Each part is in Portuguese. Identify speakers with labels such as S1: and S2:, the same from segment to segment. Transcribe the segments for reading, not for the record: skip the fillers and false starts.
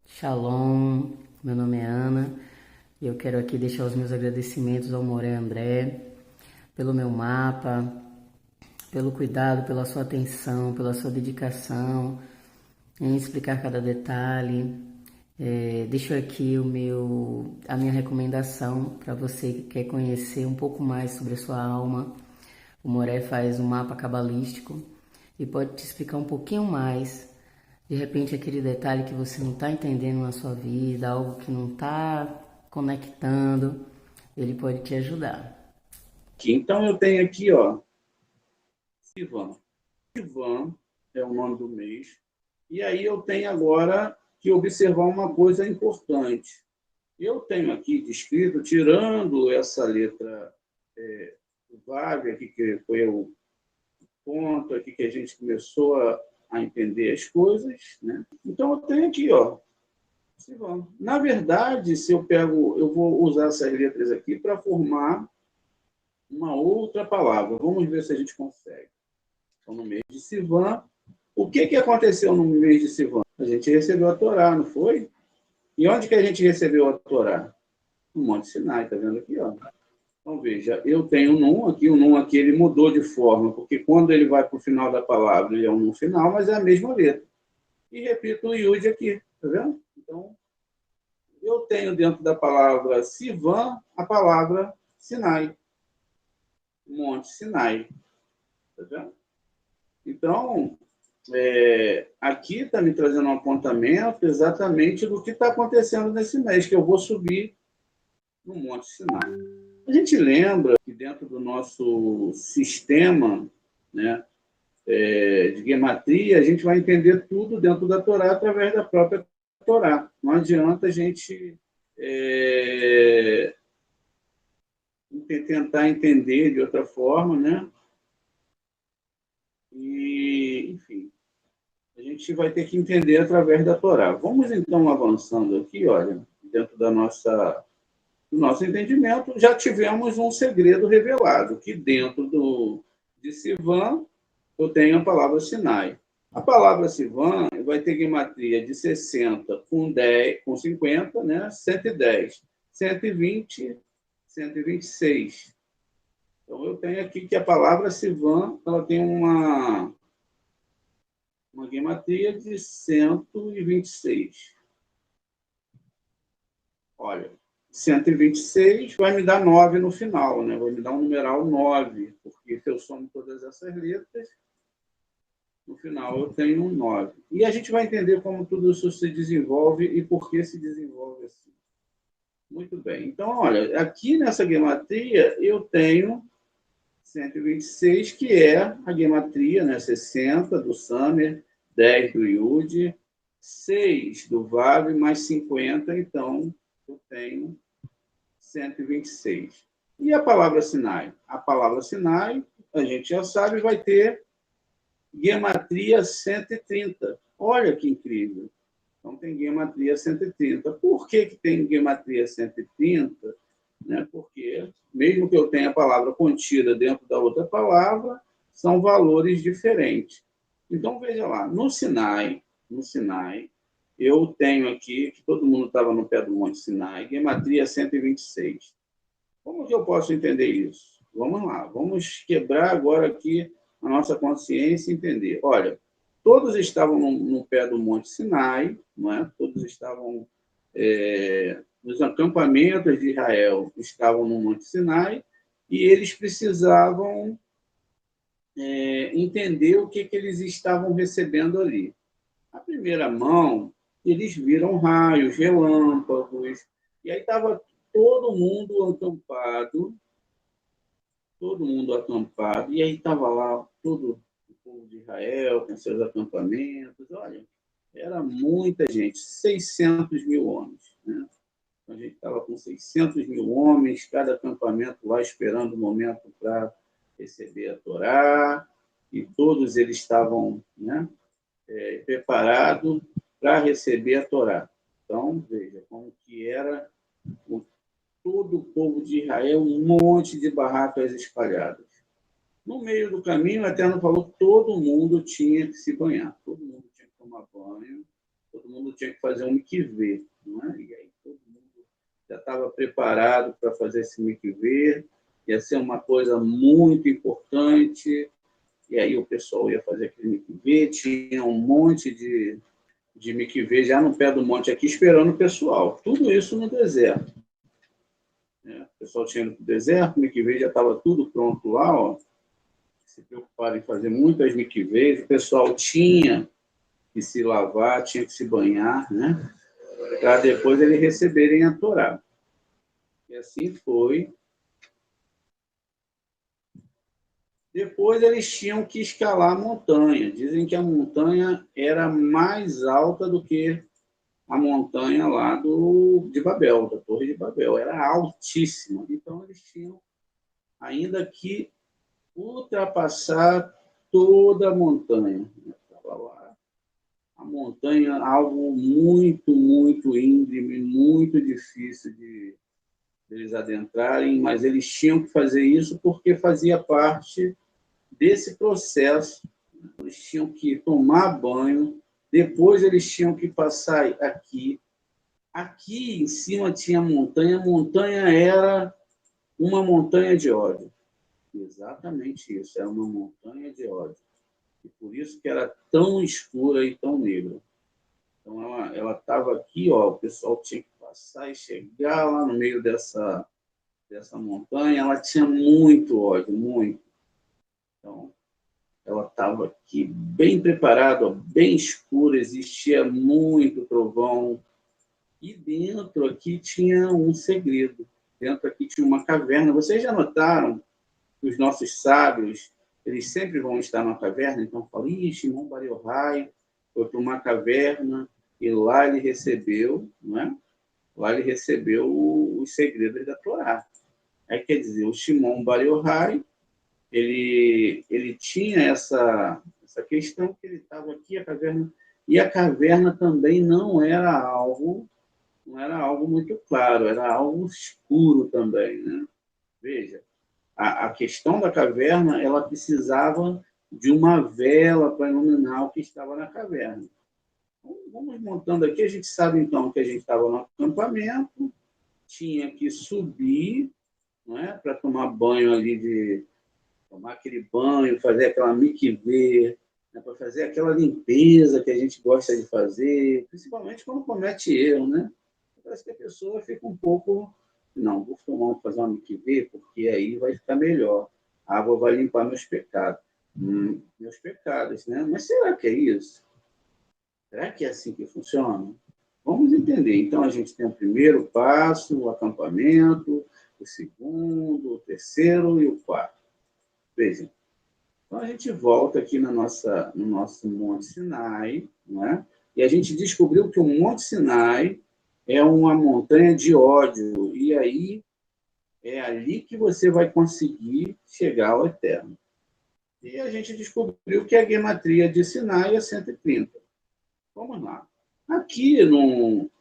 S1: Shalom, meu nome é Ana e eu quero aqui deixar os meus agradecimentos ao Moré André pelo meu mapa, pelo cuidado, pela sua atenção, pela sua dedicação em explicar cada detalhe. Deixo aqui a minha recomendação para você que quer conhecer um pouco mais sobre a sua alma. O Moré faz um mapa cabalístico e pode te explicar um pouquinho mais. De repente, aquele detalhe que você não está entendendo na sua vida, algo que não está conectando, ele pode te ajudar.
S2: Então, eu tenho aqui, ó, Sivan. Sivan é o nome do mês. E aí eu tenho agora que observar uma coisa importante. Eu tenho aqui descrito, tirando essa letra o VAV, aqui que foi o ponto aqui que a gente começou a entender as coisas, né? Então eu tenho aqui, ó, Sivan. Na verdade, se eu vou usar essas letras aqui para formar uma outra palavra. Vamos ver se a gente consegue. Então, no mês de Sivan, o que aconteceu no mês de Sivan? A gente recebeu a Torá, não foi? E onde que a gente recebeu a Torá? No Monte Sinai, está vendo aqui? Ó. Então, veja, eu tenho o Nun aqui ele mudou de forma, porque quando ele vai para o final da palavra, ele é um Nun final, mas é a mesma letra. E repito o Yud aqui, está vendo? Então, eu tenho dentro da palavra Sivan a palavra Sinai. Monte Sinai. Está vendo? Então, aqui está me trazendo um apontamento exatamente do que está acontecendo nesse mês, que eu vou subir no Monte Sinai. A gente lembra que dentro do nosso sistema, né, de gematria, a gente vai entender tudo dentro da Torá através da própria Torá. Não adianta a gente tentar entender de outra forma, né? E, enfim, a gente vai ter que entender através da Torá. Vamos, então, avançando aqui, olha, dentro do nosso entendimento, já tivemos um segredo revelado, que dentro de Sivan, eu tenho a palavra Sinai. A palavra Sivan vai ter gematria de 60 com 50, né? 110, 120, 126. Então, eu tenho aqui que a palavra Sivan ela tem uma gematria de 126. Olha, 126 vai me dar 9 no final, né? Vai me dar um numeral 9, porque se eu somo todas essas letras, no final eu tenho um 9. E a gente vai entender como tudo isso se desenvolve e por que se desenvolve assim. Muito bem. Então, olha, aqui nessa gematria eu tenho 126, que é a gematria, né? 60 do Samer, 10 do Yud, 6 do Vav, mais 50, então eu tenho 126. E a palavra Sinai? A palavra Sinai, a gente já sabe, vai ter gematria 130. Olha que incrível. Então tem gematria 130. Por que tem gematria 130? Né? Porque, mesmo que eu tenha a palavra contida dentro da outra palavra, são valores diferentes. Então, veja lá, no Sinai, eu tenho aqui, que todo mundo estava no pé do Monte Sinai, gematria 126. Como que eu posso entender isso? Vamos lá, vamos quebrar agora aqui a nossa consciência e entender. Olha, todos estavam no pé do Monte Sinai, não é? Todos estavam nos acampamentos de Israel, estavam no Monte Sinai, e eles precisavam entender o que eles estavam recebendo ali. À primeira mão, eles viram raios, relâmpagos, e aí estava todo mundo acampado, e aí estava lá todo o povo de Israel com seus acampamentos. Olha, era muita gente, 600 mil homens, né? A gente estava com 600 mil homens, cada acampamento lá esperando o momento para receber a Torá, e todos eles estavam, né, preparados para receber a Torá. Então, veja como que era todo o povo de Israel, um monte de barracas espalhadas. No meio do caminho, o Eterno falou que todo mundo tinha que se banhar, todo mundo tinha que tomar banho, todo mundo tinha que fazer um mikvê, não é? E aí todo mundo já estava preparado para fazer esse mikvê, ia ser uma coisa muito importante, e aí o pessoal ia fazer aquele mikvê, tinha um monte de mikvê já no pé do monte aqui, esperando o pessoal. Tudo isso no deserto. Né? O pessoal tinha ido para o deserto, o mikvê já estava tudo pronto lá, ó. Se preocuparam em fazer muitas mikvês, o pessoal tinha que se lavar, tinha que se banhar, né? Para depois eles receberem a Torá. E assim foi. Depois eles tinham que escalar a montanha. Dizem que a montanha era mais alta do que a montanha lá de Babel, da Torre de Babel. Era altíssima. Então eles tinham ainda que ultrapassar toda a montanha. Estava lá. A montanha, algo muito, muito íngreme, muito difícil de eles adentrarem, mas eles tinham que fazer isso porque fazia parte desse processo. Eles tinham que tomar banho, depois eles tinham que passar aqui. Aqui em cima tinha montanha, a montanha era uma montanha de óleo. Exatamente isso, era uma montanha de óleo. E por isso que era tão escura e tão negra. Então ela estava aqui, ó, o pessoal tinha que passar e chegar lá no meio dessa montanha. Ela tinha muito óleo, muito. Então, ela estava aqui bem preparada, bem escura, existia muito trovão. E dentro aqui tinha um segredo. Dentro aqui tinha uma caverna. Vocês já notaram que os nossos sábios, eles sempre vão estar na caverna? Então, falam, Shimon Bar Yochai foi para uma caverna e lá ele recebeu, não é? Lá ele recebeu os segredos da Torá. Aí, quer dizer, o Shimon Bar Yochai, ele tinha essa questão que ele estava aqui, a caverna, e a caverna também não era algo muito claro, era algo escuro também, né? Veja, a questão da caverna, ela precisava de uma vela para iluminar o que estava na caverna. Então, vamos montando aqui, a gente sabe então que a gente estava no acampamento, tinha que subir, não é? Para tomar banho ali tomar aquele banho, fazer aquela mikvê, né, para fazer aquela limpeza que a gente gosta de fazer, principalmente quando comete erro, né? Parece que a pessoa fica um pouco, não, fazer uma mikvê, porque aí vai ficar melhor. A água vai limpar meus pecados. Meus pecados, né? Mas será que é isso? Será que é assim que funciona? Vamos entender. Então, a gente tem o primeiro passo, o acampamento, o segundo, o terceiro e o quarto. Vejam, então, a gente volta aqui no nosso Monte Sinai, não é? E a gente descobriu que o Monte Sinai é uma montanha de ódio, e aí é ali que você vai conseguir chegar ao Eterno. E a gente descobriu que a gematria de Sinai é 130. Vamos lá. Aqui no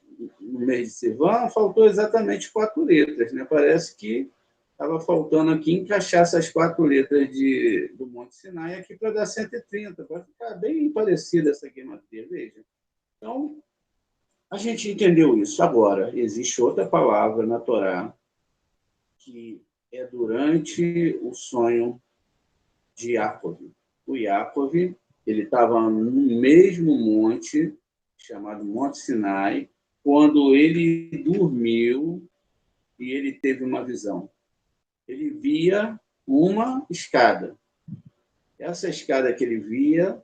S2: mês de Sivan, faltou exatamente 4 letras, né? Parece que estava faltando aqui encaixar essas 4 letras do Monte Sinai aqui para dar 130, para ficar bem parecida essa gematria, veja. Então, a gente entendeu isso. Agora, existe outra palavra na Torá que é durante o sonho de Jacob. O Jacob, ele estava no mesmo monte, chamado Monte Sinai, quando ele dormiu e ele teve uma visão. Ele via uma escada. Essa escada que ele via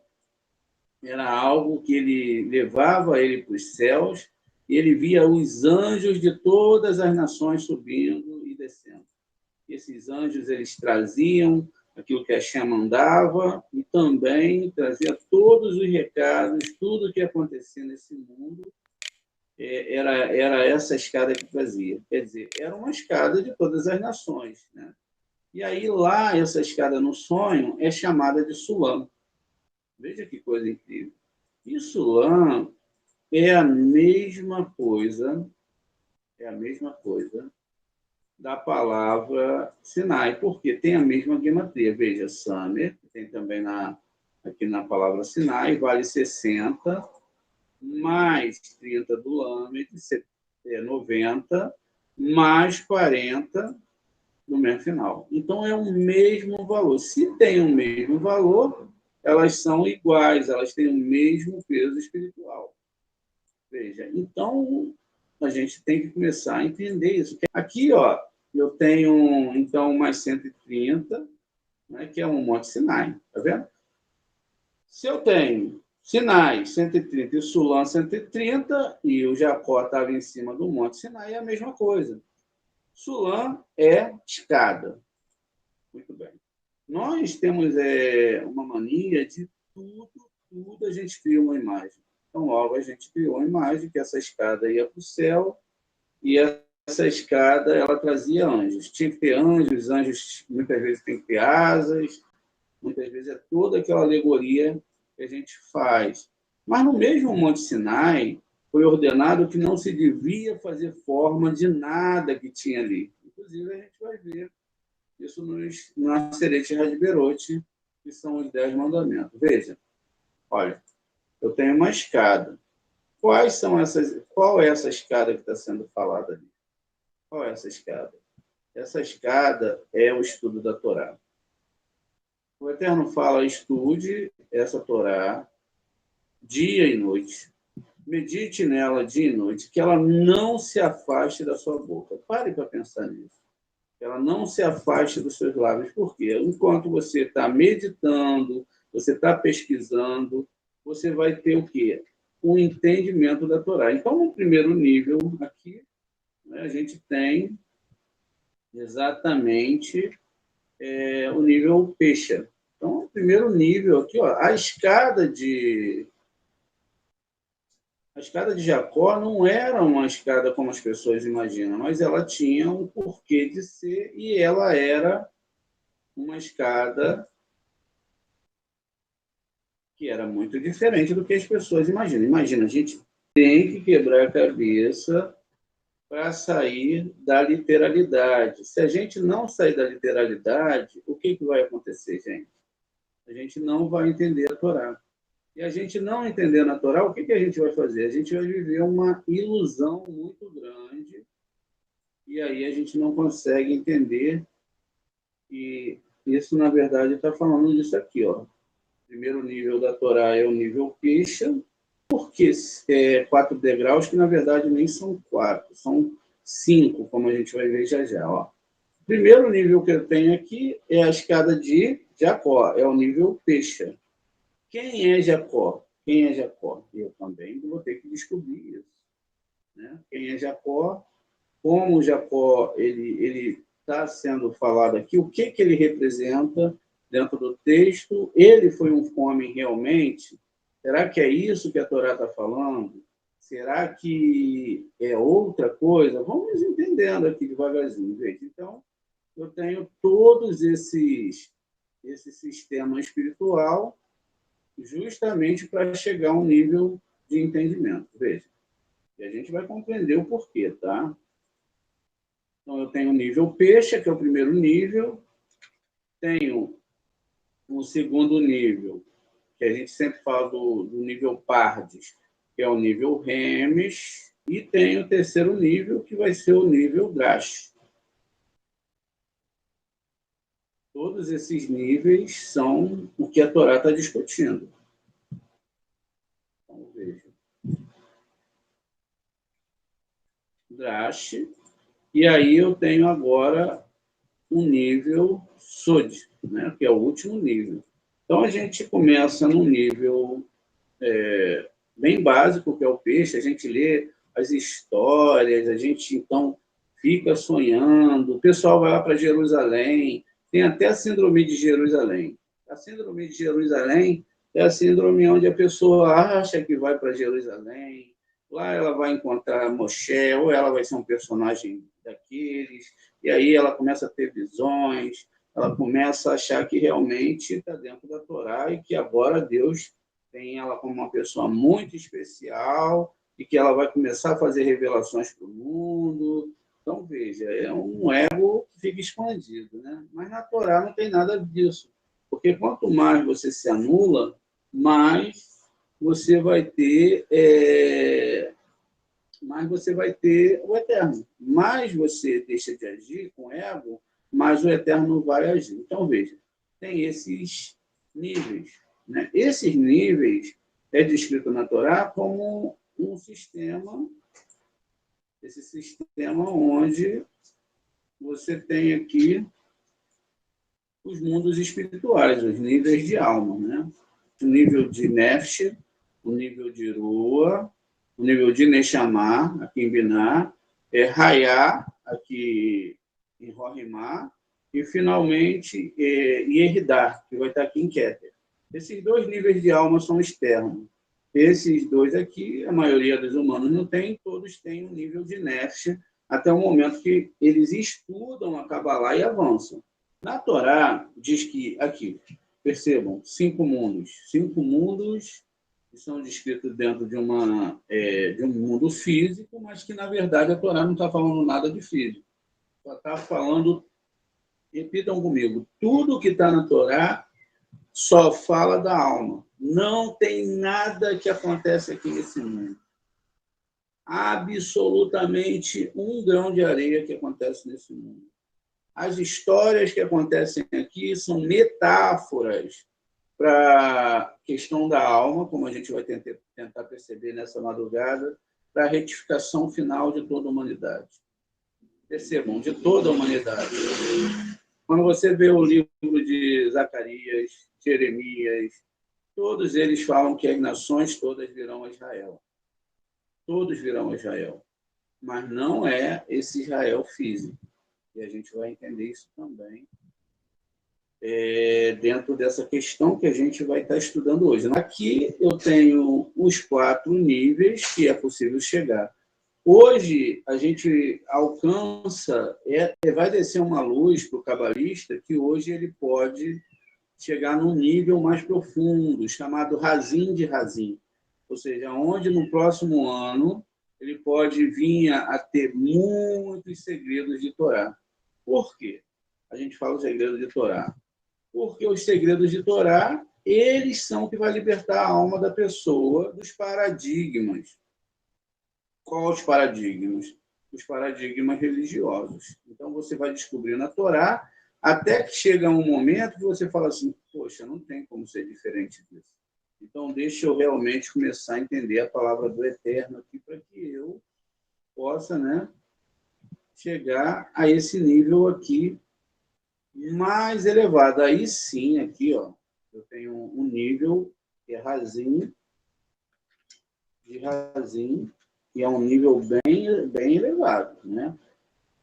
S2: era algo que ele levava ele para os céus, e ele via os anjos de todas as nações subindo e descendo. Esses anjos, eles traziam aquilo que a Hashem mandava e também trazia todos os recados, tudo o que acontecia nesse mundo, era essa escada que trazia. Quer dizer, era uma escada de todas as nações, né? E aí lá, essa escada no sonho é chamada de Sulam. Veja que coisa incrível. E Sulam é a mesma coisa da palavra Sinai, porque tem a mesma gematria. Veja, Samer, que tem também aqui na palavra Sinai, vale 60, mais 30 do Lamed, 90, mais 40 no mesmo final. Então, é o mesmo valor. Se tem o mesmo valor, elas são iguais, elas têm o mesmo peso espiritual. Veja, então, a gente tem que começar a entender isso. Aqui, ó, eu tenho, então, mais 130, né, que é um Monte Sinai, tá vendo? Se eu tenho Sinai 130 e Sulã 130, e o Jacó estava em cima do Monte Sinai, é a mesma coisa. Sulã é escada. Muito bem. Nós temos uma mania de tudo a gente cria uma imagem. Então, logo, a gente criou uma imagem que essa escada ia para o céu e essa escada ela trazia anjos. Tinha que ter anjos, anjos muitas vezes têm que ter asas, muitas vezes é toda aquela alegoria que a gente faz. Mas no mesmo Monte Sinai, foi ordenado que não se devia fazer forma de nada que tinha ali. Inclusive, a gente vai ver isso no Acerete Radberote, que são os 10 mandamentos. Veja, olha, eu tenho uma escada. Qual é essa escada que está sendo falada ali? Qual é essa escada? Essa escada é o estudo da Torá. O Eterno fala, estude essa Torá dia e noite. Medite nela dia e noite, que ela não se afaste da sua boca. Pare para pensar nisso. Ela não se afaste dos seus lábios. Por quê? Enquanto você está meditando, você está pesquisando, você vai ter o quê? Um entendimento da Torá. Então, no primeiro nível aqui, né, a gente tem exatamente o nível Pesha. Então, o primeiro nível aqui, ó, a escada de Jacó não era uma escada como as pessoas imaginam, mas ela tinha um porquê de ser e ela era uma escada que era muito diferente do que as pessoas imaginam. Imagina, a gente tem que quebrar a cabeça para sair da literalidade. Se a gente não sair da literalidade, o que vai acontecer, gente? A gente não vai entender a Torá. E a gente não entendendo a Torá, o que a gente vai fazer? A gente vai viver uma ilusão muito grande e aí a gente não consegue entender. E isso, na verdade, está falando disso aqui. Ó. O primeiro nível da Torá é o nível Pesha. Por que 4 degraus? Que, na verdade, nem são 4, são 5, como a gente vai ver já já. Ó. O primeiro nível que eu tenho aqui é a escada de Jacó, é o nível Pesha. Quem é Jacó? Quem é Jacó? Eu também vou ter que descobrir isso. Né? Quem é Jacó? Como Jacó ele está sendo falado aqui? O que ele representa dentro do texto? Ele foi um homem realmente? Será que é isso que a Torá está falando? Será que é outra coisa? Vamos entendendo aqui devagarzinho, gente. Então, eu tenho todos esse sistema espiritual justamente para chegar a um nível de entendimento. Veja, e a gente vai compreender o porquê, tá? Então, eu tenho o nível Pesha, que é o primeiro nível, tenho o segundo nível, que a gente sempre fala do nível Pardes, que é o nível Remes, e tenho o terceiro nível, que vai ser o nível Drash. Todos esses níveis são o que a Torá está discutindo. Então, veja. Drash. E aí eu tenho agora um nível Sod, né, que é o último nível. Então, a gente começa num nível bem básico, que é o peixe, a gente lê as histórias, a gente, então, fica sonhando, o pessoal vai lá para Jerusalém, tem até a síndrome de Jerusalém. A síndrome de Jerusalém é a síndrome onde a pessoa acha que vai para Jerusalém, lá ela vai encontrar Moshe, ou ela vai ser um personagem daqueles, e aí ela começa a ter visões, ela começa a achar que realmente está dentro da Torá e que agora Deus tem ela como uma pessoa muito especial e que ela vai começar a fazer revelações para o mundo Então, veja, é um ego que fica expandido, né? Mas na Torá não tem nada disso. Porque quanto mais você se anula, mais você vai ter, mais você vai ter o eterno. Mais você deixa de agir com ego, mais o eterno vai agir. Então, veja, tem esses níveis, né? Esses níveis é descrito na Torá como um sistema, esse sistema onde você tem aqui os mundos espirituais, os níveis de alma, né? O nível de Nefesh, o nível de Ruah, o nível de Neshama, aqui em Binah, Hayá, aqui em Rohimá, e, finalmente, Yeridá, que vai estar aqui em Keter. Esses dois níveis de alma são externos. Esses dois aqui, a maioria dos humanos não tem, todos têm um nível de Nefesh, até o momento que eles estudam a Kabbalah e avançam. Na Torá, diz que, aqui, percebam, 5 mundos que são descritos dentro de um mundo físico, mas que, na verdade, a Torá não está falando nada de físico. Ela está falando, repitam comigo, tudo que está na Torá só fala da alma. Não tem nada que acontece aqui nesse mundo. Absolutamente um grão de areia que acontece nesse mundo. As histórias que acontecem aqui são metáforas para a questão da alma, como a gente vai tentar perceber nessa madrugada, para a retificação final de toda a humanidade. Percebam, de toda a humanidade. Quando você vê o livro de Zacarias, Jeremias, todos eles falam que as nações todas virão a Israel. Todos virão a Israel. Mas não é esse Israel físico. E a gente vai entender isso também dentro dessa questão que a gente vai estar estudando hoje. Aqui eu tenho os 4 níveis que é possível chegar. Hoje a gente alcança, vai descer uma luz para o cabalista que hoje ele pode chegar num nível mais profundo, chamado Razim de Razim. Ou seja, onde no próximo ano ele pode vir a ter muitos segredos de Torá. Por quê? A gente fala os segredos de Torá. Porque os segredos de Torá, eles são o que vai libertar a alma da pessoa dos paradigmas. Quais os paradigmas? Os paradigmas religiosos. Então, você vai descobrir na Torá, até que chega um momento que você fala assim, poxa, não tem como ser diferente disso. Então, deixa eu realmente começar a entender a palavra do Eterno aqui, para que eu possa, né, chegar a esse nível aqui mais elevado. Aí sim, aqui, ó, eu tenho um nível que é Razim, de Razim, que é um nível bem elevado, né?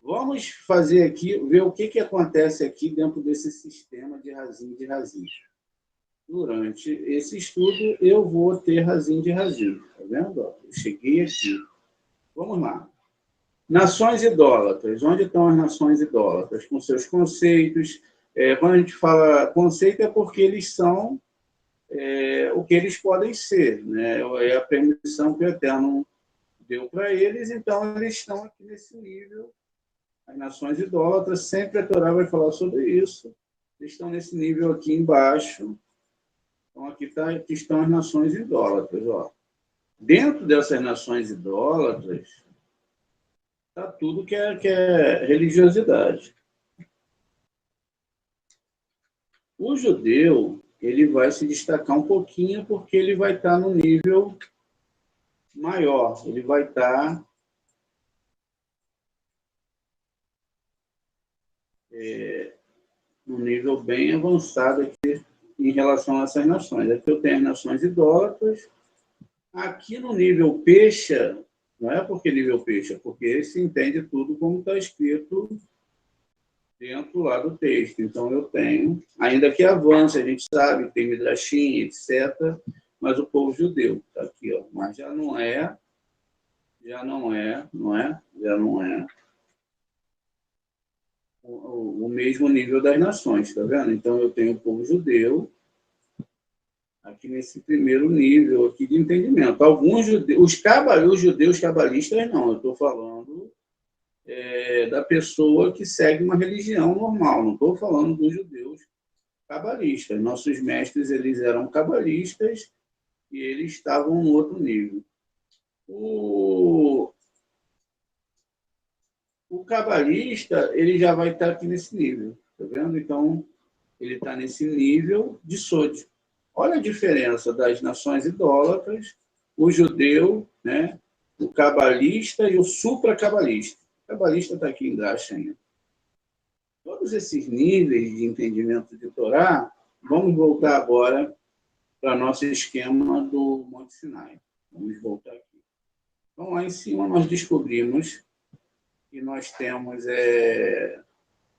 S2: Vamos fazer aqui, ver o que acontece aqui dentro desse sistema de Razim de Razim. Durante esse estudo, eu vou ter Razim de Razim. Tá vendo? Eu cheguei aqui. Vamos lá. Nações idólatras. Onde estão as nações idólatras? Com seus conceitos. Quando a gente fala conceito, é porque eles são o que eles podem ser, né? É a permissão que o Eterno deu para eles, então eles estão aqui nesse nível. As nações idólatras, sempre a Torá vai falar sobre isso. Eles estão nesse nível aqui embaixo. Então, aqui estão as nações idólatras. Ó. Dentro dessas nações idólatras, está tudo que é religiosidade. O judeu, ele vai se destacar um pouquinho porque ele vai estar no nível maior. Ele vai estar num nível bem avançado aqui em relação a essas nações. Aqui eu tenho as nações idólatras. Aqui no nível peixe, não é porque nível peixe, é porque se entende tudo como está escrito dentro lá do texto. Então eu tenho, ainda que avance, a gente sabe, tem Midrashim, etc., mas o povo judeu está aqui, ó. Mas já não é o mesmo nível das nações, tá vendo? Então eu tenho o povo judeu aqui nesse primeiro nível aqui de entendimento. Alguns judeus, os judeus cabalistas não, eu estou falando da pessoa que segue uma religião normal. Não estou falando dos judeus cabalistas. Nossos mestres, eles eram cabalistas e eles estavam no outro nível. O cabalista, ele já vai estar aqui nesse nível, tá vendo? Então, ele está nesse nível de sódio. Olha a diferença das nações idólatras, o judeu, né, o cabalista e o supracabalista. O cabalista está aqui embaixo ainda. Todos esses níveis de entendimento de Torá, vamos voltar agora para nosso esquema do Monte Sinai. Vamos voltar aqui. Então, lá em cima, nós descobrimos que nós temos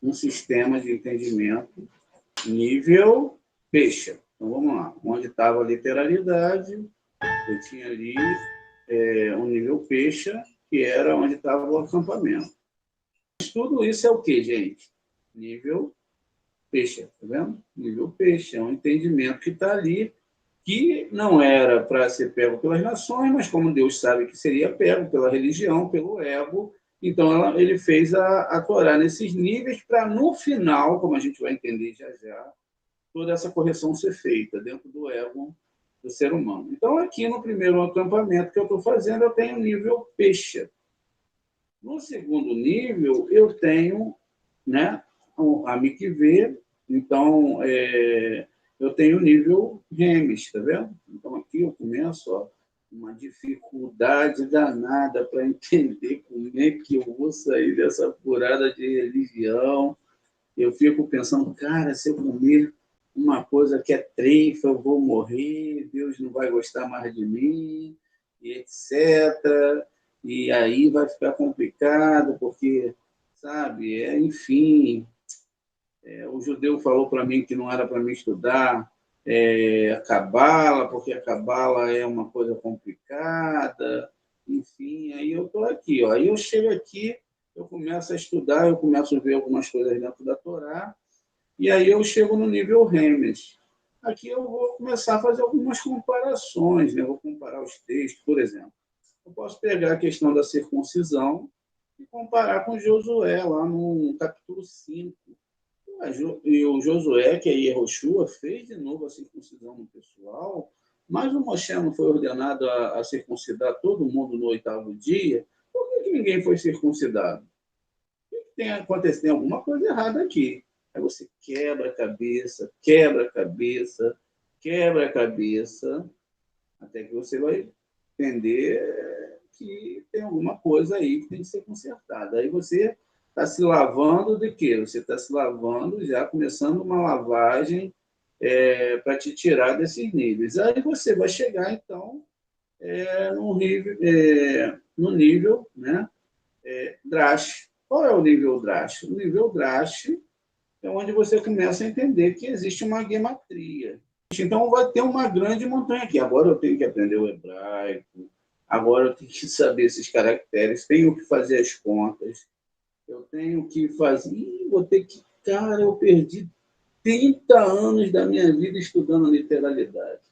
S2: um sistema de entendimento nível peixe. Então, vamos lá. Onde estava a literalidade, eu tinha ali um nível peixe, que era onde estava o acampamento. Mas tudo isso é o quê, gente? Nível peixe, tá vendo? Nível peixe, é um entendimento que está ali, que não era para ser pego pelas nações, mas como Deus sabe que seria pego pela religião, pelo ego, então ele fez a Torá nesses níveis para, no final, como a gente vai entender já já, toda essa correção ser feita dentro do ego do ser humano. Então, aqui no primeiro acampamento que eu estou fazendo, eu tenho nível peixe. No segundo nível, eu tenho, né, a Mikvê, então eu tenho o nível Remes, tá vendo? Então, aqui eu começo, ó, uma dificuldade danada para entender como é que eu vou sair dessa furada de religião. Eu fico pensando, cara, se eu comer uma coisa que é treifa, eu vou morrer, Deus não vai gostar mais de mim, e etc. E aí vai ficar complicado, porque, sabe, enfim, o judeu falou para mim que não era para mim estudar a Cabala, porque a Cabala é uma coisa complicada, enfim, aí eu estou aqui, ó. Aí eu chego aqui, eu começo a estudar, eu começo a ver algumas coisas dentro da Torá, e aí eu chego no nível Remes. Aqui eu vou começar a fazer algumas comparações, né? Eu vou comparar os textos, por exemplo. Eu posso pegar a questão da circuncisão e comparar com Josué, lá no capítulo 5. E o Josué, que é Yehoshua, fez de novo a circuncisão no pessoal, mas o Moshe não foi ordenado a circuncidar todo mundo no 8º dia. Por que ninguém foi circuncidado? O que tem acontecido? Tem alguma coisa errada aqui. Aí você quebra a cabeça, quebra a cabeça, quebra a cabeça, até que você vai entender que tem alguma coisa aí que tem que ser consertada. Aí você está se lavando de quê? Você está se lavando, já começando uma lavagem para te tirar desses níveis. Aí você vai chegar, então, no nível, né, Drash. Qual é o nível Drash? O nível Drash é onde você começa a entender que existe uma gematria. Então, vai ter uma grande montanha aqui. Agora eu tenho que aprender o hebraico, agora eu tenho que saber esses caracteres, tenho que fazer as contas, eu tenho que fazer... vou ter que... Cara, eu perdi 30 anos da minha vida estudando literalidade.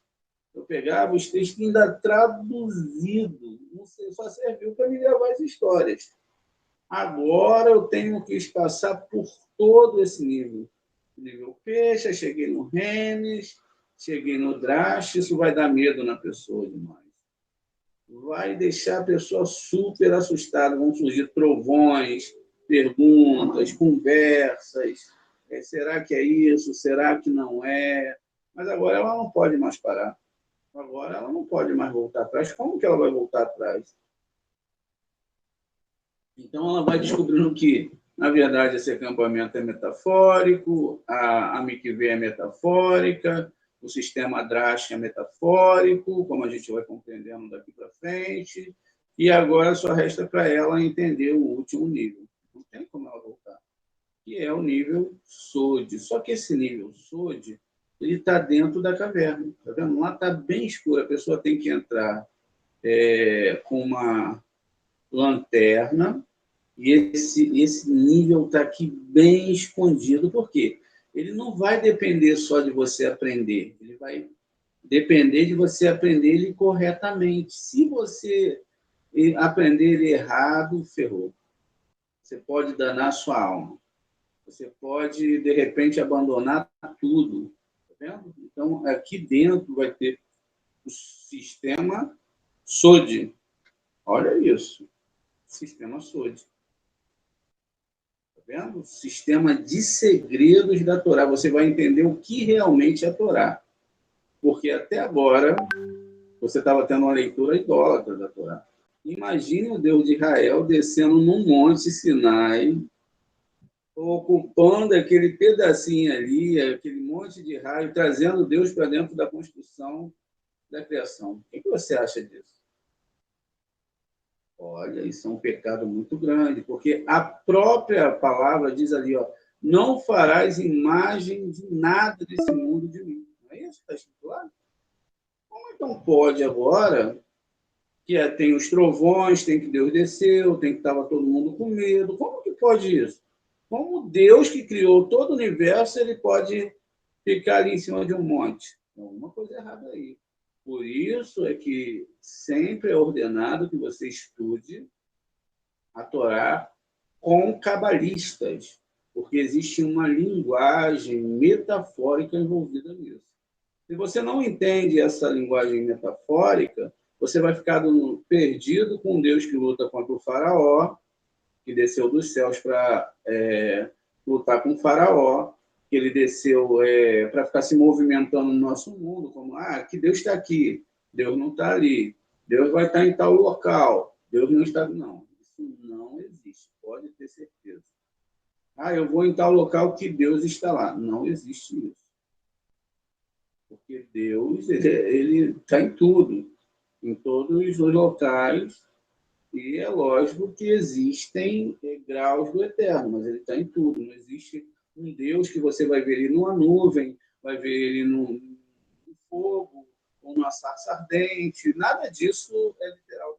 S2: Eu pegava os textos ainda traduzidos, não sei, só serviu para me gravar as histórias. Agora eu tenho que passar por todo esse nível. Nível peixe, cheguei no Remes, cheguei no Drash, isso vai dar medo na pessoa demais. Vai deixar a pessoa super assustada, vão surgir trovões, perguntas, conversas. Será que é isso? Será que não é? Mas agora ela não pode mais parar. Agora ela não pode mais voltar atrás. Como que ela vai voltar atrás? Então, ela vai descobrindo que, na verdade, esse acampamento é metafórico, a Mikvê é metafórica, o sistema Drash é metafórico, como a gente vai compreendendo daqui para frente, e agora só resta para ela entender o último nível. Não tem como ela voltar. Que é o nível Sod. Só que esse nível Sod, ele está dentro da caverna. Tá vendo? Lá está bem escuro, a pessoa tem que entrar com uma lanterna, e esse nível está aqui bem escondido. Por quê? Ele não vai depender só de você aprender, ele vai depender de você aprender ele corretamente. Se você aprender ele errado, ferrou. Você pode danar sua alma. Você pode, de repente, abandonar tudo. Tá vendo? Então, aqui dentro vai ter o sistema SOD. Olha isso. Sistema SOD. Tá vendo? Sistema de segredos da Torá. Você vai entender o que realmente é a Torá. Porque até agora você estava tendo uma leitura idólatra da Torá. Imagine o Deus de Israel descendo num monte Sinai, ocupando aquele pedacinho ali, aquele monte de raio, trazendo Deus para dentro da construção da criação. O que você acha disso? Olha, isso é um pecado muito grande, porque a própria palavra diz ali, ó, não farás imagem de nada desse mundo de mim. Não é isso que está escrito lá? Como então pode agora, que tem os trovões, tem que Deus desceu, tem que estava todo mundo com medo, como que pode isso? Como Deus que criou todo o universo, ele pode ficar ali em cima de um monte? Tem alguma coisa errada aí. Por isso é que sempre é ordenado que você estude a Torá com cabalistas, porque existe uma linguagem metafórica envolvida nisso. Se você não entende essa linguagem metafórica, você vai ficar perdido com um Deus que luta contra o faraó, que desceu dos céus para lutar com o faraó, que ele desceu para ficar se movimentando no nosso mundo, como, que Deus está aqui, Deus não está ali, Deus vai estar em tal local, Deus não está... Não, isso não existe, pode ter certeza. Eu vou em tal local que Deus está lá. Não existe isso. Porque Deus, ele está em tudo, em todos os locais, e é lógico que existem graus do eterno, mas ele está em tudo. Não existe um Deus que você vai ver ele numa nuvem, vai ver ele no fogo, ou numa sarça ardente. Nada disso é literal